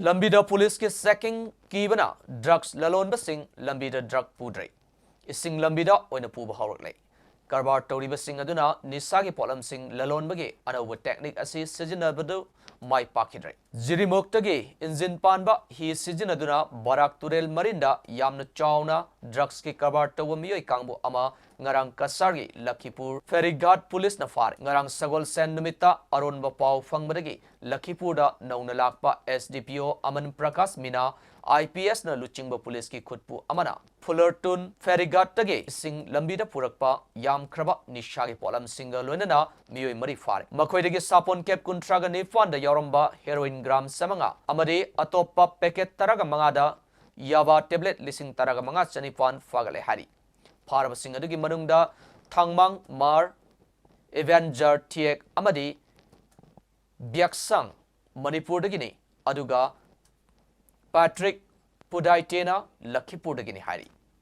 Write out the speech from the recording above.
Lambida police ke sacking Kibana drugs Lalonbasing Lambida drug Pudreh. Eshing Lambida Oina Puba Hourakleh. Karbar Toribasing aduna nisagi polamsing Lalonbage anawa technique asi sijinabadu mai pakidre. Jirimoktage engine panba hi sijinaduna barak turel marinda yamna chauna drugs ke karbar tawamiyoi kangbu ama ngarang kasargi Lakhipur Ferighat police na far ngarang sagol sen numita aron bapau fangbadagi Lakhipur da nauna lakpa SDPO Aman Prakash Mina IPS na luchingba police ki khutpu amana Fullerton Ferighat tage sing Lambida purakpa yam kraba nishagi polam singa loinana miyoi mari far makhoidagi sapon cap kuntraga nefan da yoromba heroin gram samanga amade atopa packet taraga mangada yava tablet lising taraga manga chanifan fagale hari Parabasing adugi manungda Thangmang Mar Avenger Tiek Amadi Biaksang Manipur dagini aduga Patrick Pudaitena Lakhipur dagini hari